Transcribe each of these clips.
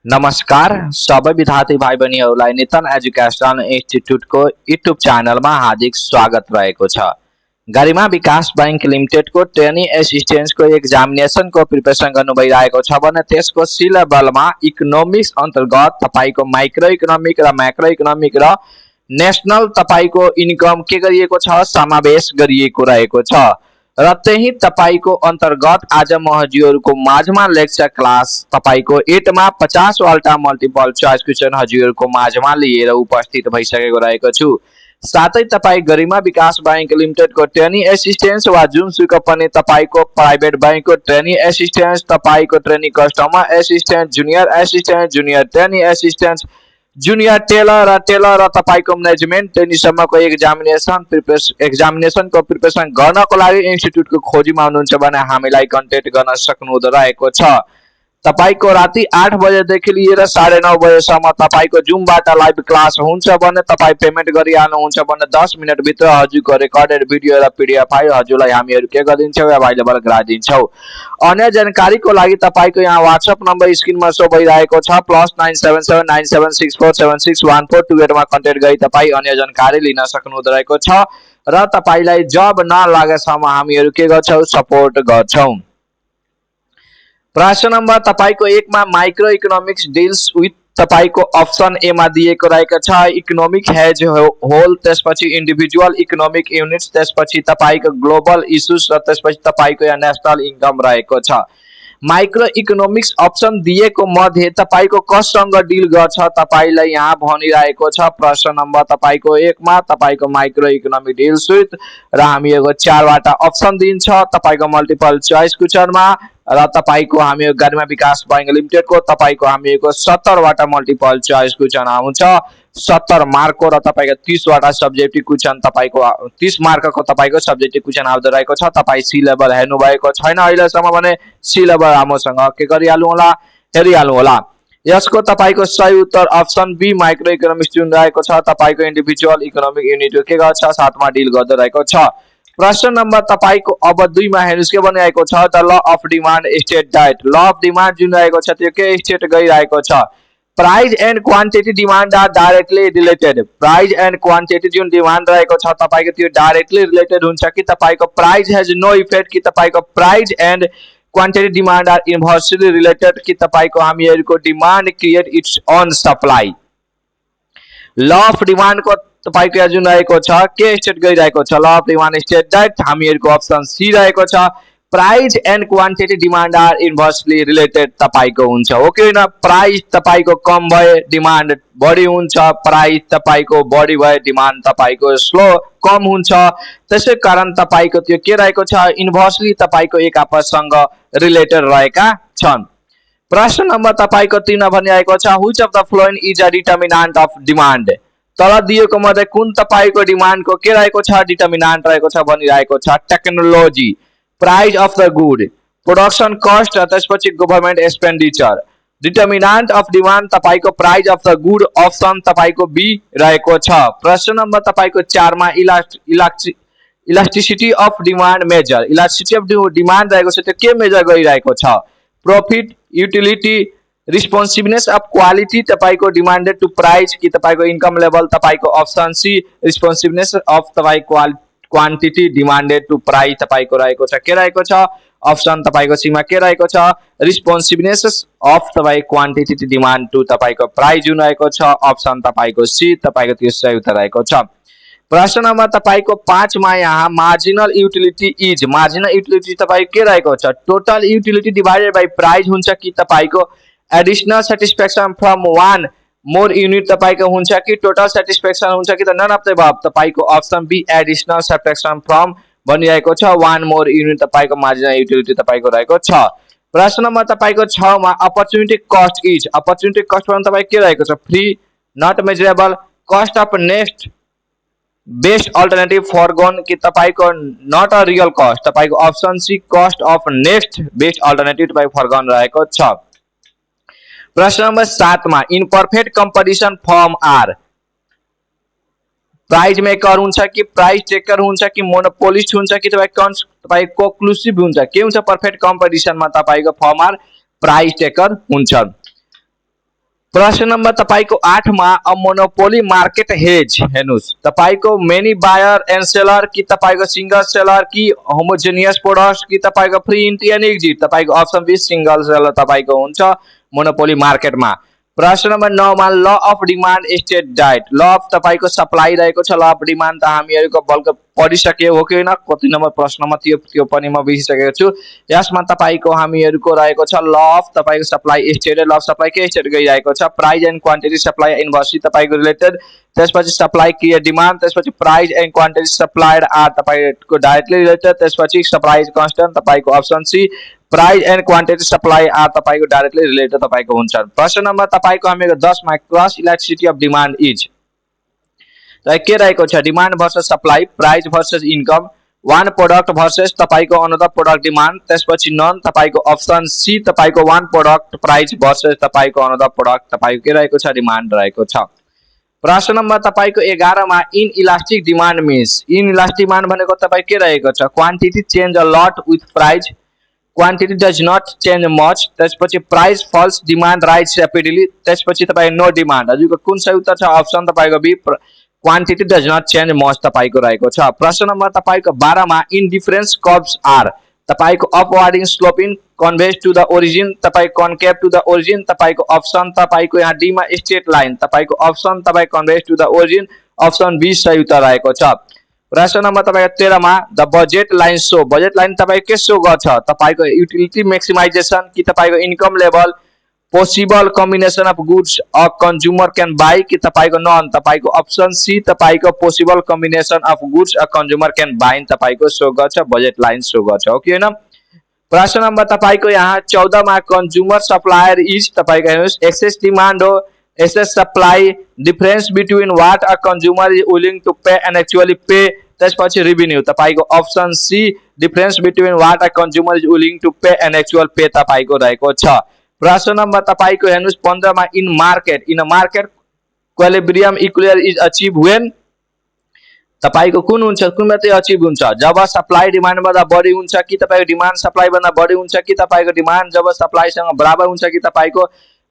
नमस्कार सबै विद्यार्थी भाइ बहिनीहरूलाई नितन एजुकेसन इन्स्टिट्युटको युट्युब च्यानलमा हार्दिक स्वागत रहेको छ। गरिमा विकास बैंक लिमिटेडको ट्रेनी एसिस्टेन्सको एक्जामिनेसनको प्रिपरेसन गर्नु भइरहेको छ भने त्यसको सी लेभलमा इकोनोमिक्स अन्तर्गत तपाईँको माइक्रो इकोनोमिक र म्याक्रो इकोनोमिक र नेसनल तपाईँको इन्कम के गरिएको छ समावेश गरिएको रहेको छ र त्यही तपाईँको अन्तर्गत आज म हजुरहरूको माझमा लेक्चर क्लास तपाईँको 8 मा 50 वाला मल्टिपल चोइस क्वेशन हजुरहरूको माझमा लिएर उपस्थित भइसकेको रहेको छु। साथै तपाईँ गरिमा विकास बैंक लिमिटेडको ट्रेनी एसिस्टेन्स वा जुनसुकै पनि तपाईँको प्राइभेट बैंकको ट्रेनी एसिस्टेन्स, तपाईँको trainee customer assistant, junior trainee assistant, junior teller र तपाईँको म्यानेजमेन्ट ट्रेनीसम्मको एक्जामिनेसनको प्रिपरेसन गर्नको लागि इन्स्टिट्युटको खोजीमा हुनुहुन्छ भने हामीलाई कन्ट्याक्ट गर्न सक्नुहुँदो रहेको छ। तपाईँको राति 8 बजेदेखि लिएर 9:30 बजेसम्म तपाईँको जुमबाट लाइभ क्लास हुन्छ भने तपाईँ पेमेन्ट गरिहाल्नुहुन्छ भने 10 मिनटभित्र हजुरको रेकर्डेड भिडियो र पिडिएफ फाइल हजुरलाई हामीहरू के गरिदिन्छौँ अभाइलेबल गराइदिन्छौँ। अन्य जानकारीको लागि तपाईँको यहाँ व्हाट्सएप नम्बर स्क्रिनमा सो भइरहेको छ +977976476142 मा कन्ट्याक्ट गरी तपाईँ अन्य जानकारी लिन सक्नुहुँदो रहेको छ र तपाईँलाई जब नलागेसम्म हामीहरू के गर्छौँ सपोर्ट गर्छौँ। प्रश्न नम्बर तपाईको 1 मा माइक्रो इकोनोमिक्स डिल्स विथ तपाईको अप्सन ए मा दिएको रहेको छ इकोनोमिक हेज होल, त्यसपछि इन्डिभिजुअल इकोनोमिक युनिट्स, त्यसपछि तपाईको ग्लोबल इश्यूज र त्यसपछि तपाईको यहाँ नेशनल इन्कम रहेको छ। माइक्रो इकोनोमिक्स अप्सन दिएको मध्ये तपाईको कससँग डिल गर्छ तपाईलाई यहाँ भनिरहेको छ। प्रश्न नम्बर तपाईको 1 मा तपाईको माइक्रो इकोनोमिक डिल्स विथ र हामीहरुको 4 वटा अप्सन दिन्छ तपाईको मल्टिपल चोइस क्वेशनमा र तपाईको हामीहरु गरिमा विकास बैंक लिमिटेडको तपाईको हामीहरुको 70 वटा मल्टिपल चोइस क्वेशन आउँछ 70 मार्कको र तपाईको 30 वटा सब्जेक्टिभ क्वेशन तपाईको 30 मार्कको तपाईको सब्जेक्टिभ क्वेशन आउँदै रहेको छ। तपाई सी लेभल हेर्नु भएको छैन अहिलेसम्म भने सी लेभल हामीसँग के गरिहाल्नु होला हेरिहाल्नु होला। यसको तपाईको सही उत्तर अप्सन बी माइक्रो इकोनोमिक्स जुन रहेको छ तपाईको इन्डिभिजुअल इकोनोमिक युनिट के गर्छ साथमा डिल गर्दै रहेको छ। प्रश्न नम्बर तपाईको अब 2 मा हेर्नुस् के भनिरहेको छ the law of demand state that law of demand जुन रहेको छ त्यो के स्टेट गरिरहेको छ price and quantity demand are directly related. Price and quantity जुन डिमान्ड रहेको छ तपाईको त्यो डाइरेक्टली रिलेटेड हुन्छ कि तपाईको प्राइस हैज नो इफेक्ट कि तपाईको price and quantity demand are inversely related कि तपाईको हामीहरुको demand create its own supply. Law of demand को तपाईको जुन रहेको छ के स्टेट गरिरहेको छ law of demand state that हामीहरुको अप्सन सी रहेको छ price and quantity demand are inversely related तपाईको हुन्छ। ओके न प्राइस तपाईको कम भए डिमान्ड बढी हुन्छ, प्राइस तपाईको बढी भए डिमान्ड तपाईको स्लो कम हुन्छ, त्यसै कारण तपाईको त्यो के रहेको छ इन्भर्सली तपाईको एक आपससँग रिलेटेड रहेका छन्। प्रश्न नम्बर तपाईको 3 मा भनिरहेको छ which of the following is a determinant of demand. तल दिएको मध्ये कुन तपाईको डिमान्डको के रहेको छ डिटर्मिनेन्ट रहेको छ भनिरहेको छ technology, price of the good, production cost र त्यसपछि government expenditure. Determinant of demand तपाईको price of the good option तपाईको बी रहेको छ। प्रश्न नम्बर तपाईको 4 मा elasticity of demand measure, elasticity of demand रहेको छ त्यो के मेजर गरिरहेको छ profit, utility, responsiveness of quality तपाईको डिमान्डेड टु प्राइस कि तपाईको इन्कम लेभल तपाईको अप्सन सी रिस्पोन्सिभनेस अफ तपाईको क्वान्टिटी डिमान्डेड टु प्राइस तपाईको रहेको छ के रहेको छ अप्सन तपाईको सी मा के रहेको छ रिस्पोन्सिभनेस अफ तपाईको क्वान्टिटी डिमान्ड टु तपाईको प्राइस जुन रहेको छ अप्सन तपाईको सी तपाईको त्यो सही उत्तर रहेको छ। प्रश्न नम्बर तपाईको 5 मा यहाँ marginal utility is, marginal utility तपाईको के रहेको छ total utility divided by price हुन्छ कि तपाईको additional satisfaction from 1 more unit तपाईको हुन्छ कि टोटल सैटिस्फैक्शन हुन्छ कि त नन अफ द अबव तपाईको option B additional subtraction from भनिरहेको छ 1 मोर यूनिट तपाईको मार्जिनल युटिलिटी तपाईको रहेको छ। प्रश्न नम्बर तपाईको 6 मा opportunity cost is, opportunity cost भन्न तपाईको के रहेको छ free, not measurable, cost of next best alternative forgone कि तपाईको नट अ रियल कस्ट तपाईको option C cost of next best alternative तपाईको फरगोन रहेको छ। प्रश्न नंबर 7 मा in perfect competition firm are price maker हुन्छ कि प्राइस टेकर हुन्छ कि मोनोपोलिस्ट हुन्छ कि तपाईको कोक्लुसिभ हुन्छ, के हुन्छ परफेक्ट कंपटीशन मा तपाईको फर्म आर प्राइस टेकर हुन्छ। प्रश्न नंबर तपाईको 8 मा अ मोनोपोली मार्केट हेज हेर्नुस् तपाईको मेनी बायर एन्ड सेलर कि तपाईको सिंगल सेलर कि होमोजेनियस प्रोडक्ट्स कि तपाईको फ्री इन्ट्री एन्ड एक्जिट तपाईको अप्सन बी सिंगल सेलर तपाईको हुन्छ मोनोपोली मार्केटमा। प्रश्न नंबर 9 मा ल अफ डिमान्ड स्टेट डाइट ल अफ तपाईको सप्लाई रहेको छ, ल अफ डिमान्ड त हामीहरुको बल्क पढिसक्यो हो कि हैन, कति नम्बर प्रश्नमा त्यो पनि म बिर्सिसकेको छु। यसमा तपाईको हामीहरुको रहेको छ ल अफ तपाईको supply state, law of supply के स्टेट गइरहेको छ, price and quantity supply inversely तपाईको रिलेटेड, त्यसपछि सप्लाई क्रिएट डिमान्ड, त्यसपछि price and quantity supplied are तपाईको डाइरेक्टली रिलेटेड, त्यसपछि सप्लाई कन्स्टेन्ट तपाईको option C, price and quantity supply are तपाईको डाइरेक्टली रिलेटेड तपाईको हुन्छ। प्रश्न नम्बर तपाईको हामीको 10 मा cross elasticity of demand is के रहेको छ, demand versus supply, price versus income, one product versus तपाईको अनदर प्रोडक्ट डिमान्ड, त्यसपछि नन तपाईको अप्सन सी तपाईको वान प्रोडक्ट प्राइस भर्सेस तपाईको अनदर प्रोडक्ट तपाईको के रहेको छ, डिमान्ड रहेको छ। प्रश्न नम्बर तपाईको 11 मा inelastic demand means inelastic demand भनेको तपाई के रहेको छ, quantity change a lot with price, quantity does not change much, त्यसपछि price falls demand rise rapidly, त्यसपछि तपाईको नो डिमान्ड। हजुरको कुन सही उत्तर छ, अप्सन तपाईको B quantity does not change much तपाईको रहेको छ। प्रश्न नम्बर तपाईको 12 मा इन डिफरेन्स कर्व्स आर तपाईको अपवर्डिङ sloping convex to the origin, तपाईको कन्केव टु द ओरिजिन, तपाईको अप्सन तपाईको यहाँ डी मा स्ट्रेट लाइन, तपाईको अप्सन तपाईको convex to the origin, option B सही उत्तर रहेको छ। प्रश्न नम्बर तपाईको 13 मा the budget line show, budget line तपाईको के शो गर्छ, तपाईको युटिलिटी मैक्सिमाइजेसन कि तपाईको income level, possible combination of goods a consumer can buy कि तपाईको नन, तपाईको अप्सन सी तपाईको possible combination of goods a consumer can by तपाईको शो गर्छ, बजेट लाइन शो गर्छ हो कि हैन। प्रश्न नम्बर तपाईको यहाँ 14 मा कन्ज्युमर सप्लायर इज तपाईको हेर्नुस् एक्सेस डिमान्ड हो, excess supply, difference between what a consumer is willing to pay and actually pay, त्यसपछि रेभिन्यू तपाईको option C difference between what a consumer is willing to pay and actual pay तपाईको रहेको छ। प्रश्न number तपाईको हेर्नुस् 15 मा in market equilibrium equilibrium is achieve when तपाईको कुन हुन्छ, कुन मात्रै अचिभ हुन्छ, जब सप्लाई डिमान्ड भन्दा बढी हुन्छ कि तपाईको डिमान्ड सप्लाई भन्दा बढी हुन्छ कि तपाईको डिमान्ड जब सप्लाई सँग बराबर हुन्छ कि तपाईको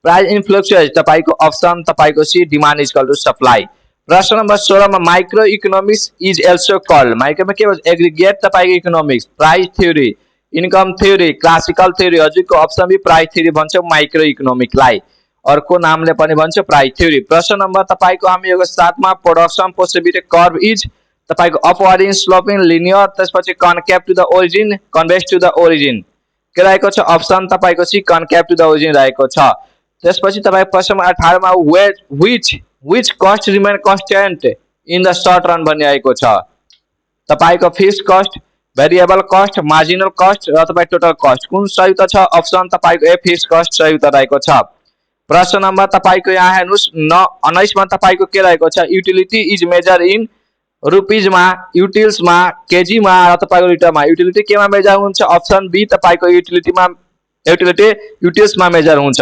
प्राइस इन फ्लक्चुएट तपाईको अप्सन तपाईको C demand is equal to supply. प्रश्न नम्बर 16 मा micro economics is also called माइक्रोमा के भन्छ, एग्रीगेट तपाईको economics, price theory, income theory, classical theory, हजुरको अप्सन बी प्राइस थ्योरी भन्छ माइक्रो इकोनोमिक्सलाई, अर्को नामले पनि भन्छ प्राइस थ्योरी। प्रश्न नम्बर तपाईको हामीको 7 मा प्रोडक्सन पोसिबिलिटी कर्व इज तपाईको अपवर्डिङ स्लोपिङ लिनियर, त्यसपछि concave to the origin, convex to the origin के रहेको छ, अप्सन तपाईको C concave to the origin रहेको छ। त्यसपछि तपाईको प्रश्न नम्बर 18 मा which cost remain constant in the short run भनिरहेको छ, तपाईको fixed cost, variable cost, marginal cost र तपाईको टोटल कस्ट, कुन सही उत्तर छ, अप्सन तपाईको ए फिक्स्ड कस्ट सही उत्तर रहेको छ। प्रश्न नम्बर तपाईको यहाँ हेर्नुस् 19 मा तपाईको के रहेको छ, utility is measure in rupees मा, युटिल्स मा, केजी मा र तपाईको लिटर मा, युटिलिटी केमा मेजर हुन्छ, अप्सन बी तपाईको युटिलिटी युटिल्स मा मेजर हुन्छ।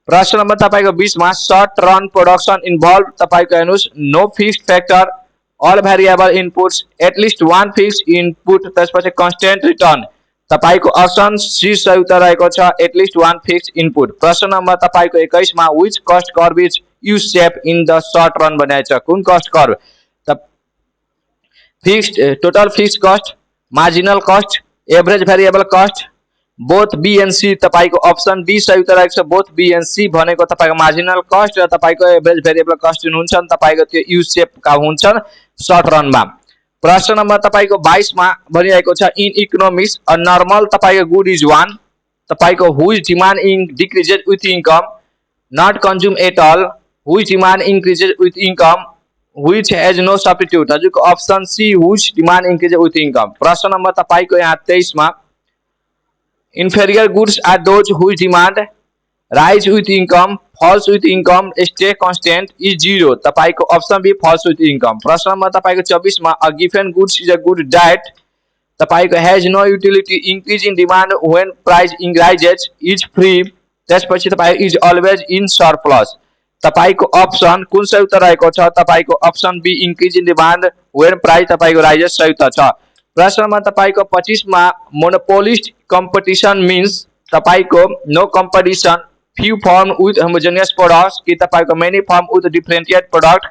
प्रश्न नम्बर तपाईको 20 मा सर्ट रन प्रोडक्सन इन्भल्भ तपाईको हेर्नुस् no fixed factor, all variable inputs, at least one fixed input, त्यसपछि कन्स्टेन्ट रिटर्न तपाईको अप्सन सी सही उत्तर रहेको छ, एटलिस्ट वान फिक्स्ड इनपुट। प्रश्न नम्बर तपाईको 21 मा which cost curve is U shape in the short run भनिएको छ, कुन cost curve, fixed total fixed cost, marginal cost, average variable cost, both B and C तपाईको अप्सन डी सही उत्तर रहेको छ, बोथ बी एन्ड सी भनेको तपाईको मार्जिनल कस्ट र तपाईको एभरेज भेरिएबल कस्ट जुन हुन्छ तपाईको त्यो यू शेप का हुन्छन् सर्ट रनमा। प्रश्न नम्बर तपाईको 22 मा भनिरहेको छ इन इकोनोमिक्स अ नर्मल तपाईको गुड इज वान तपाईको whose demand in decreases with income, not consume at all, whose demand increases with income, which has no substitute, हजुरको option C which demand increase with income। प्रश्न number तपाईको यहाँ 23 मा inferior goods are those whose demand rise with income, falls with income, stay constant is zero तपाईको option B falls with income। प्रश्न number तपाईको 24 मा a given goods is a good diet तपाईको has no utility, increase in demand when price rises, is free, त्यसपछि तपाईको is always in surplus तपाईको option कुन सही उत्तर रहेको छ, तपाईको option B increase in demand when price तपाईको राइजेस सही उत्तर छ। प्रश्न नम्बर तपाईको 25 मा मोनोपोलिस्ट कम्पिटिसन मीन्स तपाईको no competition few form with homogeneous products कि तपाईको many form with differentiated product,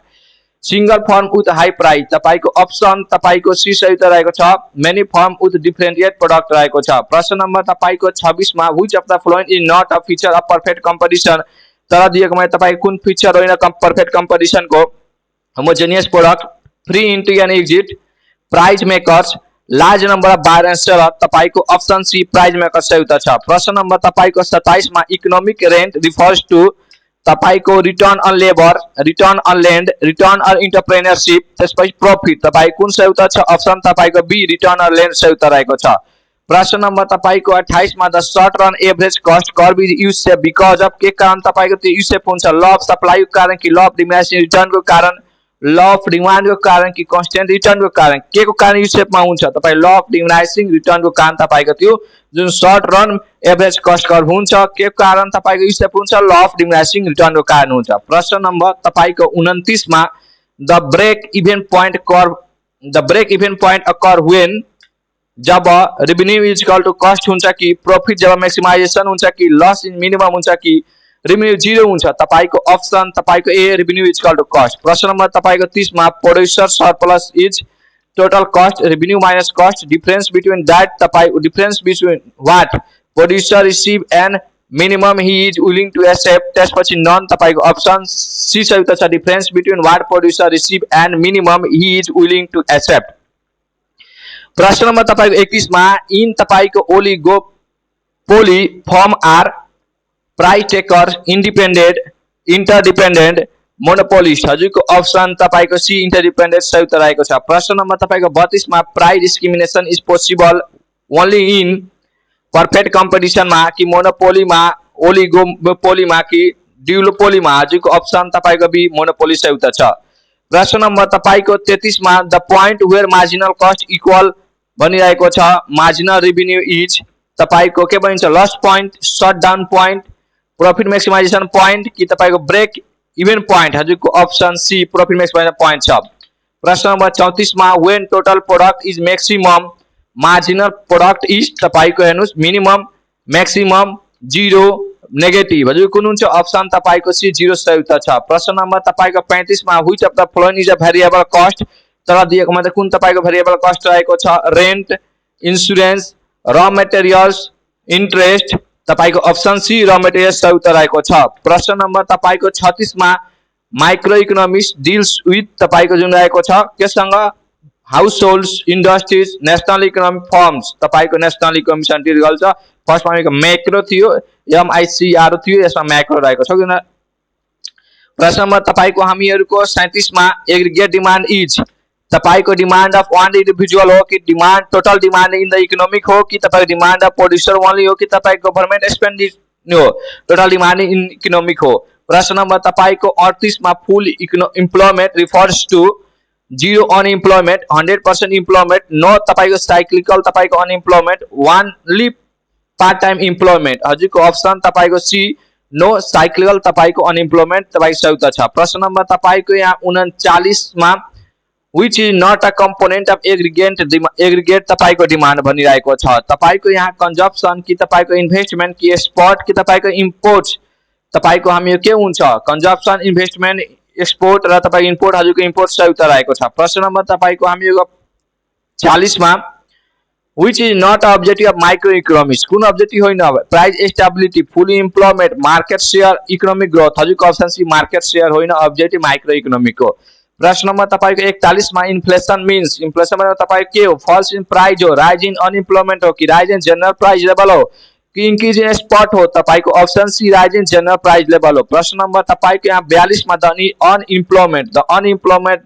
single form with high price तपाईको अप्सन तपाईको सी सही त रहेको छ, many form with differentiated product रहेको छ। प्रश्न नम्बर तपाईको 26 मा which of the following is not a feature of perfect competition, तर दिएकोमा तपाईको कुन फिचर होइन perfect competition को, homogeneous product, free entry and exit, price makers, large number of buyer and seller तपाईको ऑप्शन सी प्राइस मेकर सही उत्तर छ। प्रश्न नंबर तपाईको 27 मा इकोनोमिक रेंट रिफर्स टू तपाईको return on labour, return on land, return on entrepreneurship, त्यसपछि profit तपाईको कुन सही उत्तर छ, ऑप्शन तपाईको बी रिटर्न अन लैंड सही उत्तर रहेको छ। प्रश्न नंबर तपाईको 28 मा the short run average cost curve is use say because of के कारण तपाईको त्यो यूज हुन्छ, लॉ अफ सप्लाई को कारण कि लॉ अफ डिमिनिशिंग रिटर्न को कारण, लॉ अफ डिमांड को कारण कि कांस्टेंट रिटर्न को कारण, के को कारण यूज मा हुन्छ तपाई लॉ अफ डिमिनिशिंग रिटर्न को कारण तपाईको त्यो जुन short run average cost curve हुन्छ के कारण तपाईको यूज हुन्छ, लॉ अफ डिमिनिशिंग रिटर्न को कारण हुन्छ। प्रश्न नंबर तपाईको 29 मा the break even point curve, the break even point occur when जब revenue is equal to cost हुन्छ कि प्रॉफिट जब मैक्सिमाइजेशन हुन्छ कि लॉस इन मिनिमम हुन्छ कि रेवेन्यू जीरो हुन्छ, तपाईको ऑप्शन तपाईको A revenue is equal to cost. प्रश्न नंबर तपाईको 30 मा producer surplus is total cost revenue minus cost, difference between that तपाईको difference between what producer receive and minimum he is willing to accept, त्यसपछि none तपाईको option C सही उत्तर छ, difference between what producer receive and minimum he is willing to accept. प्रश्न number तपाईको 21 मा in तपाईको oligopoly firm are price taker, independent, interdependent, monopolist, हजुरको ऑप्शन तपाईको सी इंटरडिपेंडेंट सही उत्तर रहेको छ। प्रश्न नंबर तपाईको 32 मा price discrimination is possible only in perfect competition मा कि मोनोपोली मा, ओलिगोपोली मा कि ड्यूलोपोली मा, हजुरको ऑप्शन तपाईको बी मोनोपोली सही उत्तर छ। प्रश्न नंबर तपाईको 33 मा the point where marginal cost equal भनिरहेको छ, मार्जिनल रेवेन्यू इज तपाईको के भनिन्छ, loss point, shut down point, profit maximisation point कि तपाईको ब्रेक इवन पॉइंट, हजुरको option C profit maximisation point छ। प्रश्न नंबर 34 मा when total product is maximum marginal product is तपाईको हेर्नुस् मिनिमम, मैक्सिमम, जीरो, नेगेटिभ, हजुर कुन हुन्छ, ऑप्शन तपाईको सी जीरो सही उत्तर छ। प्रश्न नंबर तपाईको 35 मा which of the following is a variable cost, तर दिएकोमा चाहिँ कुन तपाईको भेरिएबल कॉस्ट रहेको छ, rent, insurance, raw materials, interest, तपाईको ऑप्शन सी रॉ मटेरियल्स सही उत्तर रहेको छ। प्रश्न नंबर तपाईको 36 मा माइक्रो इकोनोमिक्स डील्स विथ तपाईको जुन रहेको छ केसँग, house holds, industries, national economic firms, तपाईको नेशनल इकोनोमिक डील गर्छ। फर्स्ट मा मैक्रो थियो, एमआईसीआर थियो, यसमा मैक्रो रहेको छ किन। प्रश्न नंबर तपाईको हामीहरुको 37 मा एग्रीगेट डिमांड इज तपाईको डिमांड अफ वन इंडिविजुअल हो कि demand total demand in the economic हो कि तपाईको डिमांड अफ प्रोड्यूसर ओनली हो कि तपाईको गवर्नमेंट एक्सपेंडिचर हो, टोटल डिमांड इन इकोनॉमिक हो। प्रश्न नंबर तपाईको 38 मा full employment refers to zero unemployment, 100% employment, no तपाईको साइक्लिकल तपाईको unemployment, only part time employment, हजुरको ऑप्शन तपाईको सी नो साइक्लिकल तपाईको अनएम्प्लॉयमेंट तपाईको सही उत्तर छ। प्रश्न नंबर तपाईको यहाँ 39 मा which is not a component of aggregate तपाईको डिमांड भनिरहेको छ, तपाईको यहाँ कंजम्पसन कि तपाईको इन्भेस्टमेन्ट कि एक्सपोर्ट कि तपाईको इम्पोर्ट, तपाईको हामी के हुन्छ, कंजम्पसन, इन्भेस्टमेन्ट, एक्सपोर्ट र तपाईको इम्पोर्ट, हजुरको इम्पोर्ट सही उत्तर रहेको छ। प्रश्न नम्बर तपाईको हामी 40 मा which is not objective of micro economics, कुन ऑब्जेक्टिव होइन, price stability, full employment, market share, economic growth, हजुरको ऑप्शन सी मार्केट शेयर होइन, ऑब्जेक्टिव माइक्रो इकोनॉमिक हो। प्रश्न नंबर तपाईको 41 मा इन्फ्लेशन मीन्स, इन्फ्लेशन मतलब तपाईको के हो, फॉल्स इन प्राइस हो, राइज इन अनएम्प्लॉयमेंट हो कि rise in general price level हो कि इंक्रीज इन स्पॉट हो, तपाईको option C rise in general price level हो। प्रश्न नंबर तपाईको यहाँ 42 मा the unemployment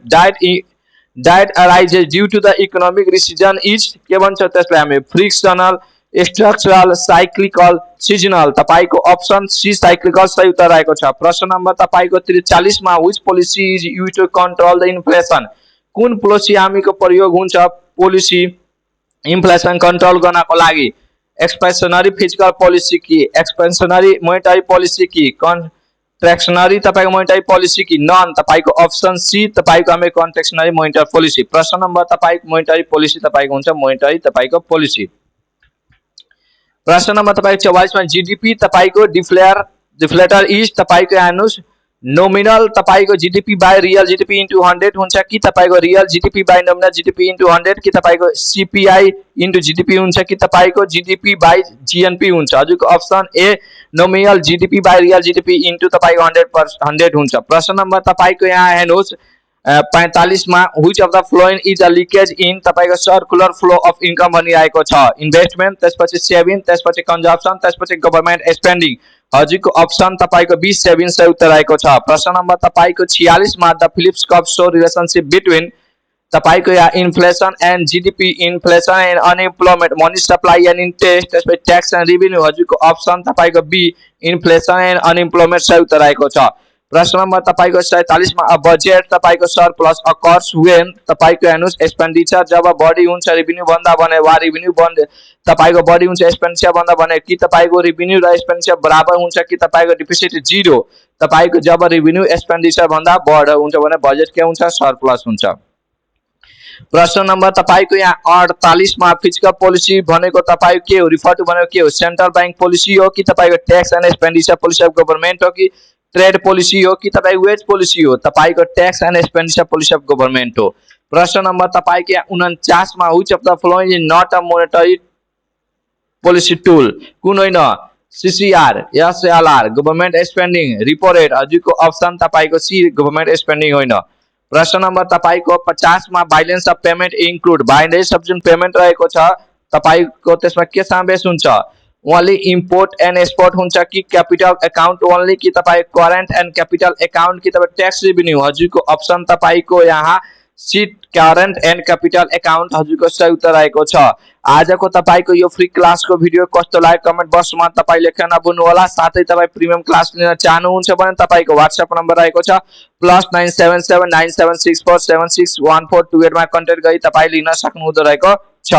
rate arises due to the economic recession is के भन्छ त्यसलाई हामी, फ्रिक्शनल, स्ट्रक्चरल, साइक्लिकल, सीजनल, तपाईको ऑप्शन सी साइक्लिकल सही उत्तर रहेको छ। प्रश्न नंबर तपाईको 43 मा which policy is used to control the inflation, कुन पोलिसी हामीको प्रयोग हुन्छ पोलिसी इन्फ्लेशन कंट्रोल गर्नको लागि, एक्सपेन्सनरी फिस्कल पोलिसी कि एक्सपेन्सनरी मोनेटरी पोलिसी कि कन्ट्रैक्शनरी तपाईको मोनेटरी पोलिसी कि नन, तपाईको ऑप्शन सी तपाईको हामी कन्ट्रैक्शनरी मोनेटरी पोलिसी। प्रश्न नंबर तपाईको मोनेटरी पोलिसी तपाईको हुन्छ मोनेटरी तपाईको पोलिसी। प्रश्न नंबर तपाईको 44 मा जीडीपी तपाईको डिक्लेयर डिफ्लेटर इज तपाईको हेर्नुस् नोमिनल तपाईको GDP by real GDP into 100 हुन्छ कि तपाईको real GDP by nominal GDP into 100 कि तपाईको सीपीआई इन्टु जीडीपी हुन्छ कि तपाईको जीडीपी बाई जीएनपी हुन्छ हजुरको option A nominal GDP by real GDP into तपाईको 100 हुन्छ। प्रश्न नम्बर तपाईको यहाँ हेर्नुस् 45 मा which of the following is a leakage in तपाईको सर्कुलर फ्लो अफ इन्कम भनिरहेको छ इन्भेस्टमेन्ट त्यसपछि सेभिङ त्यसपछि कन्जम्पसन त्यसपछि गभर्नमेन्ट स्पेन्डिङ हजुरको अप्सन तपाईको 20 सेभिङ सही उत्तर रहेको छ। प्रश्न नम्बर तपाईको 46 मा the Phillips curve show relationship between तपाईको यहाँ inflation and GDP inflation and unemployment money supply and interest त्यसपछि ट्याक्स एन्ड रेभिन्यू हजुरको अप्सन तपाईको बी इन्फ्लेसन एन्ड अनएम्प्लॉयमेन्ट सही उत्तर रहेको छ। प्रश्न नम्बर तपाईको 47 मा अ बजेट तपाईको सरप्लस अकर्स व्हेन तपाईको हेर्नुस् एक्सपेन्डिचर जब बढी हुन्छ रेभिन्यू भन्दा भने वा रेभिन्यू बन्द तपाईको बढी हुन्छ एक्सपेन्डिचर भन्दा भने कि तपाईको रेभिन्यू र एक्सपेन्डिचर बराबर हुन्छ कि तपाईको डिफिसिट जीरो तपाईको जब रेभिन्यू एक्सपेन्डिचर भन्दा बढ हुन्छ भने बजेट के हुन्छ सरप्लस हुन्छ। प्रश्न नम्बर तपाईको यहाँ 48 मा फिस्कल पोलिसी भनेको तपाईको के हो रिफर टु भनेको के हो सेन्ट्रल बैंक पोलिसी हो कि तपाईको tax and expenditure policy of government हो कि ट्रेड पोलिसी हो कि तपाईको वेज पोलिसी हो तपाईको tax and expenditure policy of government हो। प्रश्न नम्बर तपाईको यहाँ 49 मा which of the following is not a monetary policy tool कुन होइन CCR SLR government spending repo rate हजुरको अप्सन तपाईको सी गभर्नमेन्ट स्पेन्डिङ होइन। प्रश्न नम्बर तपाईको 50 मा balance of payment include balance of जुन पेमेन्ट रहेको छ तपाईको त्यसमा के समावेश हुन्छ ओन्ली इम्पोर्ट एन्ड एक्सपोर्ट हुन्छ कि क्यापिटल अकाउन्ट ओन्ली कि तपाईको करेन्ट एन्ड क्यापिटल अकाउन्ट कि तपाईको ट्याक्स रेभिन्यू हजुरको अप्सन तपाईको यहाँ seat current and capital account हजुरको सही उत्तर रहेको छ। आजको तपाईको यो फ्री क्लासको भिडियो कस्तो लाग्यो कमेन्ट बक्समा तपाई लेख्न नभुल्नु होला। साथै तपाई प्रिमियम क्लास लिन चाहनुहुन्छ भने तपाईको व्हाट्सएप नम्बर रहेको छ +9779764761428 मा कन्ट्याक्ट गरी तपाई लिन सक्नुहुँदो रहेको छ।